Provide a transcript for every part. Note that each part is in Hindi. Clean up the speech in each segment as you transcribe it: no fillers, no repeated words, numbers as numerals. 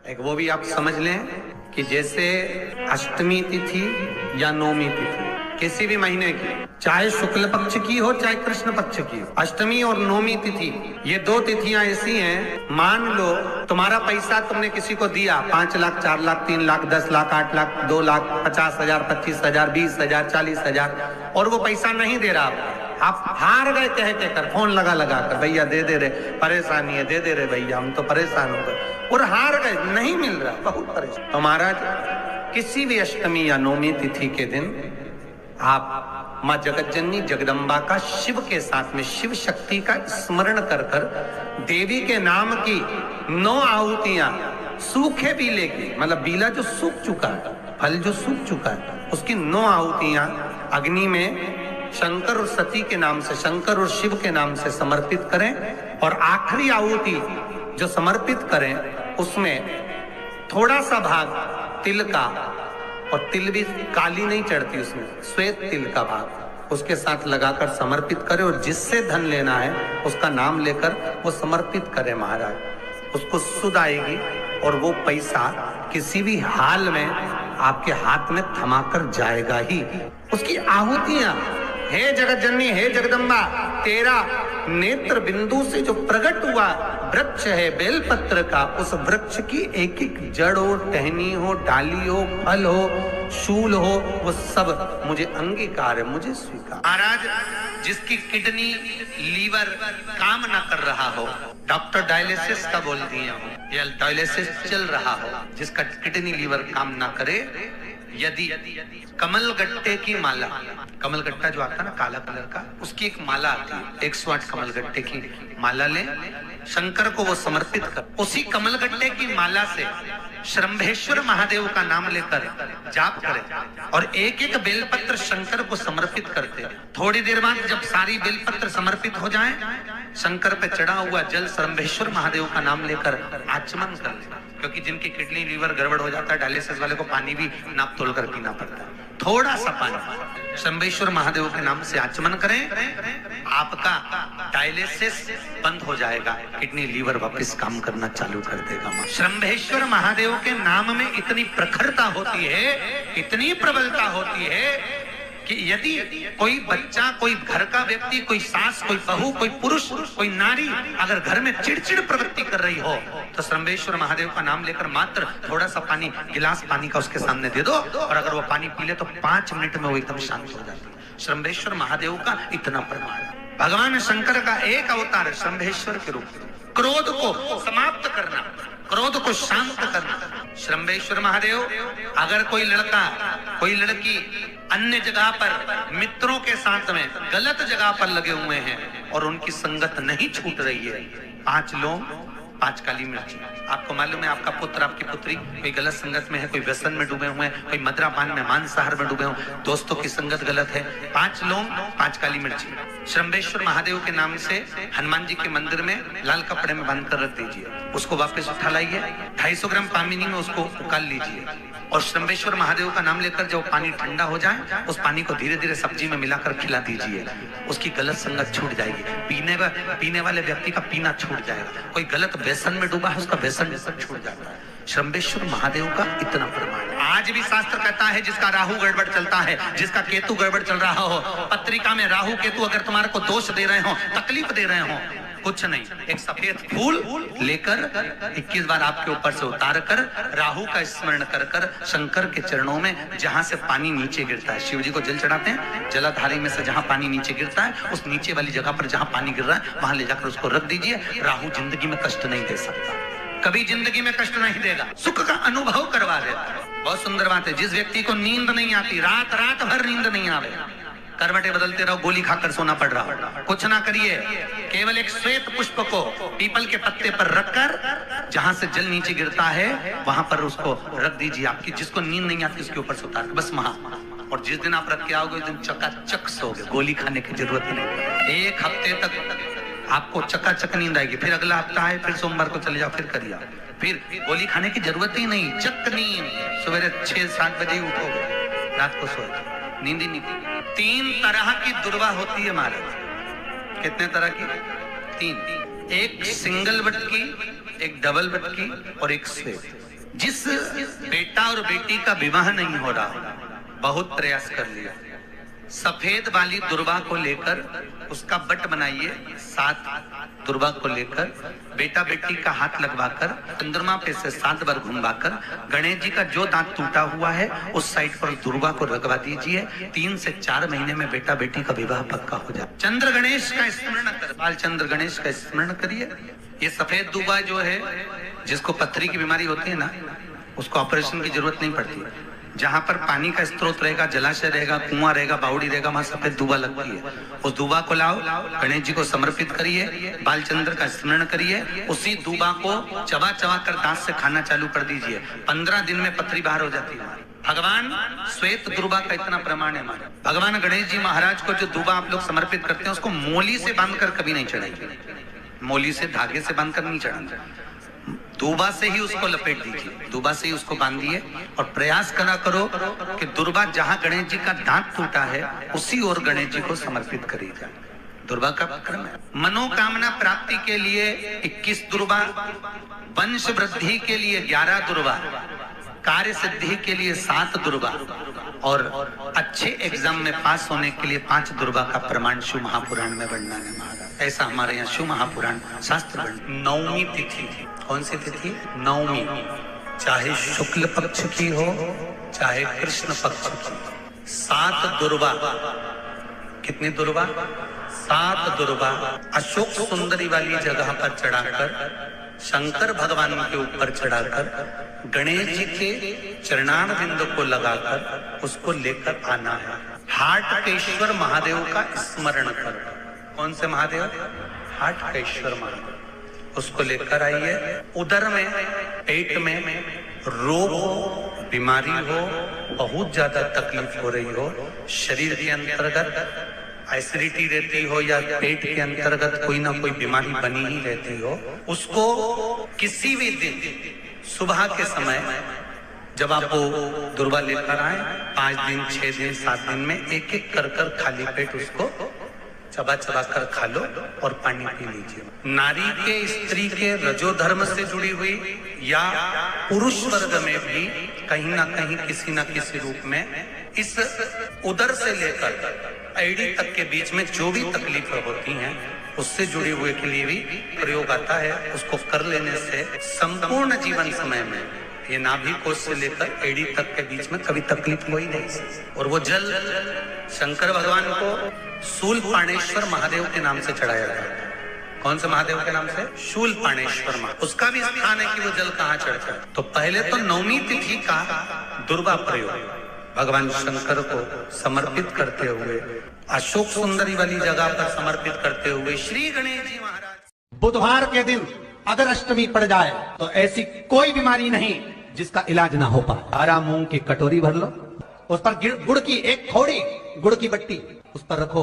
एक वो भी आप समझ लें कि जैसे अष्टमी तिथि या नवमी तिथि किसी भी महीने की, चाहे शुक्ल पक्ष की हो चाहे कृष्ण पक्ष की हो, अष्टमी और नवमी तिथि ये दो तिथियां ऐसी हैं, मान लो तुम्हारा पैसा तुमने किसी को दिया 5 लाख 4 लाख 3 लाख 10 लाख 8 लाख 2 लाख 50,000 25,000 20,000 40,000 और वो पैसा नहीं दे रहा, आप हार गए कह के कर, फोन लगा कर भैया दे दे रहे, परेशानी है, दे दे रहे भैया, हम तो परेशान हो गए और हार गए, नहीं मिल रहा, बहुत परेशान। तो महाराज किसी भी अष्टमी या नवमी तिथि के दिन आप माँ जगतजननी जगदम्बा का शिव के साथ में शिव शक्ति का स्मरण कर कर देवी के नाम की 9 आहुतियां सूखे बीले की, मतलब बीला जो सूख चुका है, फल जो सूख चुका है, उसकी 9 आहुतियां अग्नि में शंकर और सती के नाम से, शंकर और शिव के नाम से समर्पित करें और आखिरी आहुति जो समर्पित करें उसमें थोड़ा सा भाग तिल का, और तिल भी काली नहीं चढ़ती उसमें, श्वेत तिल का भाग उसके साथ लगाकर समर्पित करें और जिससे धन लेना है उसका नाम लेकर वो समर्पित करें महाराज, उसको सुध आएगी और वो पैसा किसी भी हाल में आपके हाथ में थमाकर जाएगा ही। उसकी आहुतियां, हे जगत जननी, हे जगदम्बा, तेरा नेत्र बिंदु से जो प्रकट हुआ वृक्ष है बेलपत्र का, उस वृक्ष की एक एक जड़ हो, टहनी हो, डाली हो, फल हो, शूल हो, वो सब मुझे अंगीकार है, मुझे स्वीकार। महाराज जिसकी किडनी लीवर काम ना कर रहा हो, डॉक्टर डायलिसिस का बोल दिए हो या डायलिसिस चल रहा हो, जिसका किडनी लीवर काम ना करे, यदि कमल गट्टे की माला, कमल गट्टा जो आता है ना काला कलर का, उसकी एक माला आती है, 108 कमल गट्टे की माला ले, शंकर को वो समर्पित कर, उसी कमल गट्टे की माला से श्रंभेश्वर महादेव का नाम लेकर जाप करें और एक एक बेलपत्र शंकर को समर्पित करते। थोड़ी देर बाद जब सारी बेलपत्र समर्पित हो जाएं, शंकर पे चढ़ा हुआ जल श्रंभेश्वर महादेव का नाम लेकर आचमन कर ले, क्योंकि जिनकी किडनी लीवर गड़बड़ हो जाता है डायलिसिस वाले को पानी भी नाप तोल कर पीना पड़ता है, थोड़ा सा पानी श्रंभेश्वर महादेव के नाम से आचमन करें, आपका डायलिसिस बंद हो जाएगा, किडनी लीवर वापस काम करना चालू कर देगा। श्रंभेश्वर महादेव के नाम में इतनी प्रखरता होती है, इतनी प्रबलता होती है कि यदि कोई बच्चा, कोई घर का व्यक्ति, कोई सास, कोई बहू, कोई पुरुष, कोई नारी अगर घर में चिड़चिड़ प्रवृत्ति कर रही हो तो श्रंभेश्वर महादेव का नाम लेकर मात्र थोड़ा सा पानी, गिलास पानी का उसके सामने दे दो और अगर वो पानी पी ले तो 5 मिनट में वो एकदम शांत हो जाती है। श्रंभेश्वर महादेव का इतना प्रमाण है। भगवान शंकर का एक अवतार श्रंभेश्वर के रूप में क्रोध को समाप्त करना, क्रोध को शांत करना। श्रंभेश्वर महादेव, अगर कोई लड़का, कोई लड़की अन्य जगह पर मित्रों के साथ में गलत जगह पर लगे हुए हैं और उनकी संगत नहीं छूट रही है, 5 लौंग 5 काली मिर्च। आपको मालूम है आपका पुत्र, आपकी पुत्री कोई गलत संगत में है, कोई व्यसन में डूबे हुए हैं, कोई मद्रापान में, मांसाहार में डूबे हुए, दोस्तों की संगत गलत है, 5 लौंग 5 काली मिर्च श्रंभेश्वर महादेव के नाम से हनुमान जी के मंदिर में लाल कपड़े में बांध कर रख दीजिए, उसको वापस उठा लाइए, 250 ग्राम पामिनी में उसको उकाल लीजिए और श्रंभेश्वर महादेव का नाम लेकर जब पानी ठंडा हो जाए उस पानी को धीरे धीरे सब्जी में मिलाकर खिला दीजिए, उसकी गलत संगत छूट जाएगी, पीने वाले व्यक्ति का पीना छूट जाएगा, कोई गलत व्यसन में डूबा है उसका व्यसन छूट जाता है। श्रंभेश्वर महादेव का इतना प्रमाण है। आज भी शास्त्र कहता है जिसका राहु गड़बड़ चलता है, जिसका केतु गड़बड़ चल रहा हो, पत्रिका में राहु केतु अगर तुम्हारे को दोष दे रहे हो, तकलीफ दे रहे हो, कुछ नहीं, एक सफेद फूल लेकर 21 बार आपके ऊपर से उतार कर राहु का स्मरण कर कर शंकर के चरणों में जहां से पानी नीचे गिरता है, शिव जी को जल चढ़ाते हैं, जलाधारी में से जहां पानी नीचे गिरता है उस नीचे वाली जगह पर जहां पानी गिर रहा है वहां ले जाकर उसको रख दीजिए। राहु जिंदगी में कष्ट नहीं दे सकता, कभी जिंदगी में कष्ट नहीं देगा, सुख का अनुभव करवा देता है। बहुत सुंदर बात है, जिस व्यक्ति को नींद नहीं आती, रात रात भर नींद नहीं आवे, करवटें बदलते रहो, गोली खाकर सोना पड़ रहा हो, कुछ ना करिए, केवल एक श्वेत पुष्प को पीपल के पत्ते पर रखकर जहां से जल नीचे गिरता है वहां पर उसको रख दीजिए। आपकी जिसको नींद नहीं आती उसके ऊपर से उतार बस वहां, और जिस दिन आप रख के आओगे उस दिन चकाचक सोगे, गोली खाने की जरूरत नहीं। 1 हफ्ते तक आपको चकाचक नींद आएगी, फिर अगला हफ्ता है, फिर सोमवार को चले जाओ, फिर करिए, फिर गोली खाने की जरूरत ही नहीं, चक नींद, सवेरे 6-7 बजे उठोगे, रात को सोए, नींद ही नहीं। 3 तरह की दुर्वा होती है महाराज। कितने तरह की? 3। एक सिंगल बटकी, एक डबल बटकी और एक श्वेत। जिस बेटा और बेटी का विवाह नहीं हो रहा, बहुत प्रयास कर लिया, सफेद वाली दुर्वा को लेकर उसका बट बनाइए, 7 दुर्वा को लेकर बेटा बेटी का हाथ लगवाकर चंद्रमा पे से 7 बार घुमवाकर गणेश जी का जो दांत टूटा हुआ है उस साइड पर दुर्वा को लगवा दीजिए। 3 से 4 महीने में बेटा बेटी का विवाह पक्का हो जाए। चंद्र गणेश का स्मरण कर, बालचंद्र गणेश का स्मरण करिए। ये सफेद दुर्वा जो है, जिसको पथरी की बीमारी होती है ना, उसको ऑपरेशन की जरूरत नहीं पड़ती। जहां पर पानी का स्रोत रहेगा, जलाशय रहेगा, कुआं रहेगा, बावड़ी रहेगा, वहां सफेद दुबा लगती है। उस दुबा को लाओ, गणेश जी को समर्पित करिए, बालचंद्र का स्मरण करिए, उसी दुबा को चबा चबा कर दांत से खाना चालू कर दीजिए। 15 दिन में पथरी बाहर हो जाती है। भगवान श्वेत दुर्वा का इतना प्रमाण है हमारे। भगवान गणेश जी महाराज को जो दुबा आप लोग समर्पित करते हैं, उसको मोली से बांधकर कभी नहीं चढ़ाएंगे, मोली से धागे से बांधकर नहीं चढ़ाएंगे, दुबा से ही उसको लपेट दीजिए, दुबा से ही उसको बांधिए और प्रयास करो कि दुर्वा जहां गणेश जी का दांत टूटा है उसी ओर गणेश जी को समर्पित करी जाए। दुर्वा का क्रम है। मनोकामना प्राप्ति के लिए 21 दुर्वा, वंश वृद्धि के लिए 11 दुर्वा, कार्य सिद्धि के लिए 7 दुर्वा और अच्छे एग्जाम में पास होने के लिए 5 दुर्वा का प्रमाण शिव महापुराण में वर्णन है महाराज। ऐसा हमारे यहाँ शिव महापुराण शास्त्र वर्णन। नवमी तिथि, कौन सी तिथि? नवमी, चाहे शुक्ल पक्ष की हो चाहे कृष्ण पक्ष की। 7 दुर्वा, कितनी दुर्वा? 7 दुर्वा अशोक सुंदरी वाली जगह पर चढ़ाकर, शंकर भगवान के ऊपर चढ़ाकर, गणेश जी के चरणार बिंदु को लगाकर उसको लेकर आना है। हाटकेश्वर महादेव का स्मरण कर। कौन से महादेव? हाटकेश्वर महादेव। उसको लेकर आइए। उदर में, पेट में रोग हो, बीमारी हो, बहुत ज्यादा तकलीफ हो रही हो, शरीर के अंतर्गत एसिडिटी रहती हो या पेट के अंतर्गत कोई ना कोई बीमारी बनी ही रहती हो, उसको किसी भी दिन सुबह के समय जब आप वो दुर्वा लेकर आए, 5 दिन, 6 दिन, 7 दिन में एक एक कर खाली पेट उसको चबा चबा कर खा लो और पानी पी लीजिए। नारी के, स्त्री के रजोधर्म से जुड़ी हुई या पुरुष वर्ग में भी कहीं ना कहीं किसी न किसी रूप में इस उदर से लेकर एड़ी तक के बीच में जो भी तकलीफें होती हैं उससे जुड़े हुए के लिए भी प्रयोग आता है। उसको कर लेने से संपूर्ण जीवन समय में ये नाभि कोश से लेकर एड़ी तक के बीच में कभी तकलीफ कोई नहीं। और वो जल शंकर भगवान को शूलपाणेश्वर महादेव के नाम से चढ़ाया गया। कौन से महादेव के नाम से? शूलपाणेश्वर महादेव। उसका भी स्थान है कि वो जल कहाँ चढ़ता है। तो पहले तो नवमी तिथि का दुर्वा प्रयोग भगवान शंकर को समर्पित करते हुए, अशोक सुंदरी वाली जगह पर समर्पित करते हुए श्री गणेश जी महाराज। बुधवार के दिन अगर अष्टमी पड़ जाए तो ऐसी कोई बीमारी नहीं जिसका इलाज ना हो पाए। हरा मूंग की कटोरी भर लो, उस पर गुड़ की एक थोड़ी गुड़ की बट्टी उस पर रखो,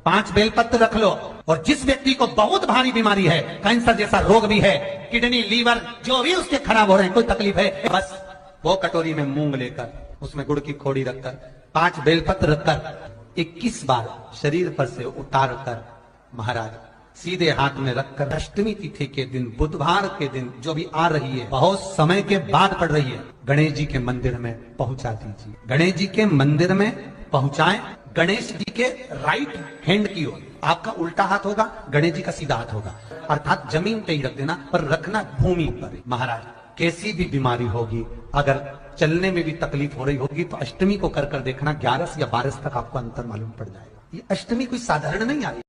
5 बेलपत्र रख लो, और जिस व्यक्ति को बहुत भारी बीमारी है, कैंसर जैसा रोग भी है, किडनी, लीवर जो भी उसके खराब हो रहे हैं, कोई तकलीफ है, बस वो कटोरी में मूंग लेकर उसमें गुड़ की खोड़ी रखकर 5 बेलपत्र रखकर 21 बार शरीर पर से उतार कर महाराज सीधे हाथ में रखकर अष्टमी तिथि के दिन, बुधवार के दिन जो भी आ रही है, बहुत समय के बाद पड़ रही है, गणेश जी के मंदिर में पहुंचा दीजिए। गणेश जी के मंदिर में पहुंचाएं। गणेश जी के राइट हैंड की ओर, आपका उल्टा हाथ होगा, गणेश जी का सीधा हाथ होगा, अर्थात जमीन पे ही रख देना, पर रखना भूमि पर। महाराज कैसी भी बीमारी होगी, अगर चलने में भी तकलीफ हो रही होगी तो अष्टमी को कर देखना, 11 या 12 तक आपको अंतर मालूम पड़ जाएगा। ये अष्टमी कोई साधारण नहीं आई।